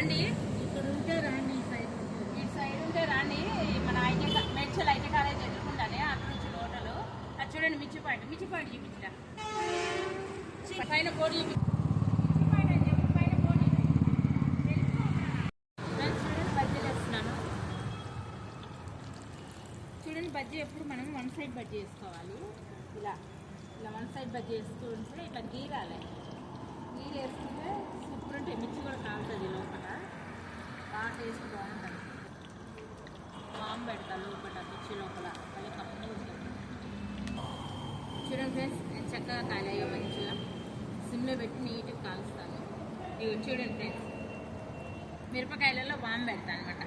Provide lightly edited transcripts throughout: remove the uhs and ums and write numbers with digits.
రండి. ఇక్కడ ఉంటే రాండి, ఈ సైడ్ ఉంటే రాండి. మన మేడ్చల్ ఐటీ కాలేజ్ ఎదుర్కొంటానే అక్కడ నుంచి హోటల్. అది చూడండి, మిర్చి పాయింట్ చూపించిన పైన బోర్డు చూపించి బజ్జీలు వేస్తున్నాను. చూడండి, బజ్జీ ఎప్పుడు మనం వన్ సైడ్ బజ్జీ వేసుకోవాలి. ఇలా వన్ సైడ్ బజ్జీ వేసుకుంటే ఇట్లా గీరాలి. గీరు వేసుకుంటే సూపర్ ఉంటాయి. మిర్చి కూడా కాలుతుంది లోపల, బాగా టేస్ట్ బాగుంటుంది. వామ్ పెడతా లోపల, మిర్చి లోపల మళ్ళీ కమ్ముగా ఉంటుంది. చూడండి ఫ్రెండ్స్, నేను చక్కగా కాలేయో మంచిగా సిమ్లో పెట్టి నీట్గా కాలుస్తాను. ఇవి చూడండి ఫ్రెండ్స్, మిరపకాయలలో వామ్ పెడతాను అనమాట.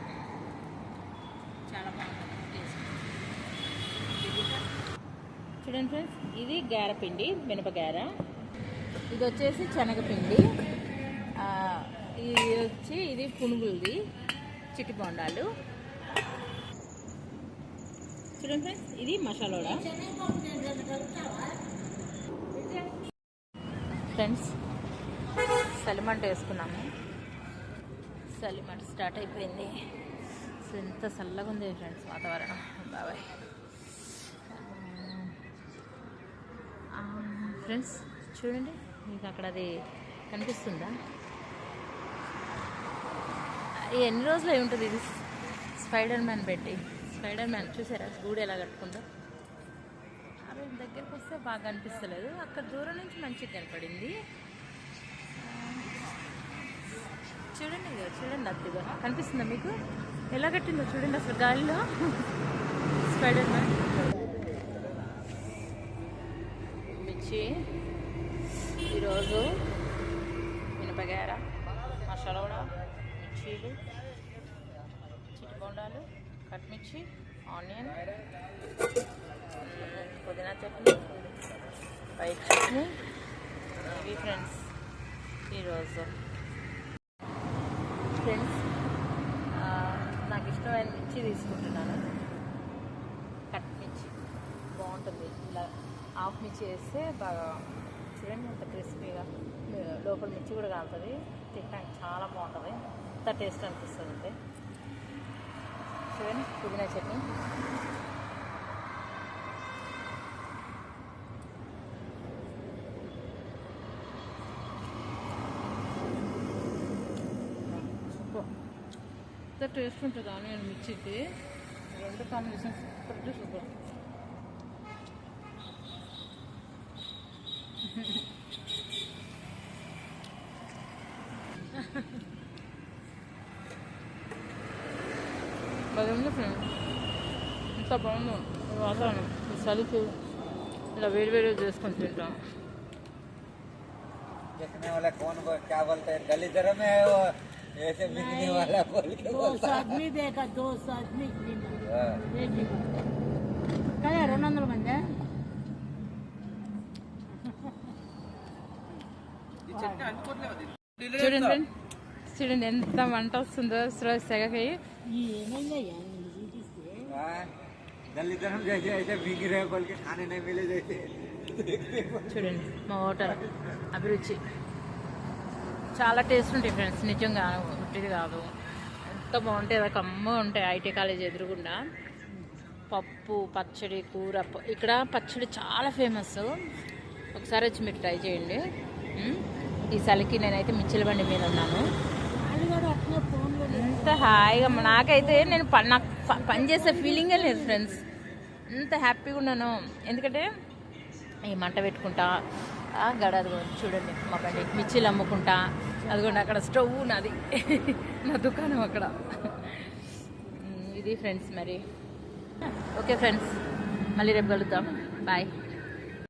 చాలా బాగుంటుంది టేస్ట్. చూడండి ఫ్రెండ్స్, ఇది గారపిండి, మినపగార. ఇది వచ్చేసి శనగపిండి. ఇది పునుగులది, చిట్టి బొండాలు. చూడండి ఫ్రెండ్స్, ఇది మసాలా. ఫ్రెండ్స్, సలిమంట వేసుకున్నాము. సలిమంట స్టార్ట్ అయిపోయింది. సో ఎంత చల్లగా ఉంది ఫ్రెండ్స్ వాతావరణం. బాబాయ్ ఫ్రెండ్స్, చూడండి, మీకు అక్కడ అది కనిపిస్తుందా? ఎన్ని రోజులు అయి ఉంటుంది ఇది స్పైడర్ మ్యాన్ పెట్టి. స్పైడర్ మ్యాన్ చూసారా గూడు ఎలా కట్టుకుందో? అవి దగ్గరికి వస్తే బాగా అనిపిస్తలేదు, అక్కడ దూరం నుంచి మంచిగా కనపడింది. చూడండి, చూడండి, అదిగా కనిపిస్తుందా మీకు? ఎలా కట్టిందో చూడండి అసలు గాలిలో స్పైడర్ మ్యాన్. మిర్చి ఈరోజు మినపగార, మసాలా కూడా, మిర్చీలు, చిట్టి బొండాలు, కట్మిర్చి, ఆనియన్, పుదీనా చట్నీ, వైట్ చట్నీ. ఇవి ఫ్రెండ్స్ ఈరోజు. ఫ్రెండ్స్, నాకు ఇష్టమైన మిర్చి తీసుకుంటున్నాను. కట్ మిర్చి బాగుంటుంది. ఇలా హాఫ్ మిర్చి వేస్తే బాగా చూడండి ఎంత క్రిస్పీగా, లోపల మిర్చి కూడా కాలుతుంది. తినడానికి చాలా బాగుంటుంది. ఎంత టేస్ట్ అనిపిస్తుంది అంటే. చూడండి, పుదీనా చట్నీ. ఎంత టేస్ట్ ఉంటుంది ఆనియన్ మిర్చికి. రెండు కాంబినేషన్ సూపర్ సూపర్. బాగుంది ఫ్రెండ్స్, ఎంత బాగుందో వాతావరణం. ఈ చలికి ఇలా వేడి వేడి చేసుకొని తింటాం. देखने वाला कौन क्या बोलता है? गली धर्म है वो, ऐसे बिकने वाला बोल के बोलता है। आदमी देखा, 2 आदमी కదా 200 మంది. చూడండి ఫ్రెండ్, చూడండి ఎంత వంట వస్తుందో సెగకి. ఏమైందయ్యా गली धर्म जैसे ऐसे बिक रहे बोल के खाने नहीं मिले जैसे. చూడండి మా హోటల్ అభిరుచి. చాలా టేస్ట్ ఉంటాయి ఫ్రెండ్స్, నిజంగా ఉట్టిది కాదు. ఎంత బాగుంటాయి, అది కమ్మగా ఉంటాయి. ఐటీ కాలేజ్ ఎదురుగుండా పప్పు, పచ్చడి, కూర. ఇక్కడ పచ్చడి చాలా ఫేమస్. ఒకసారి వచ్చి మీరు ట్రై చేయండి. ఈ చలికి నేనైతే మిర్చిల బండి మీద ఉన్నాను. ఎంత హాయిగా, నాకైతే నేను నాకు పని చేసే ఫీలింగే లేదు ఫ్రెండ్స్. ఎంత హ్యాపీగా ఉన్నాను. ఎందుకంటే ఈ మంట పెట్టుకుంటా అదిగో చూడండి మా బండి, మిర్చీలు అమ్ముకుంటా. అదిగోండి అక్కడ స్టవ్ నాది, నా దుకాణం అక్కడ. ఇది ఫ్రెండ్స్ మరి. ఓకే ఫ్రెండ్స్, మళ్ళీ రేపు కలుద్దాం. బాయ్.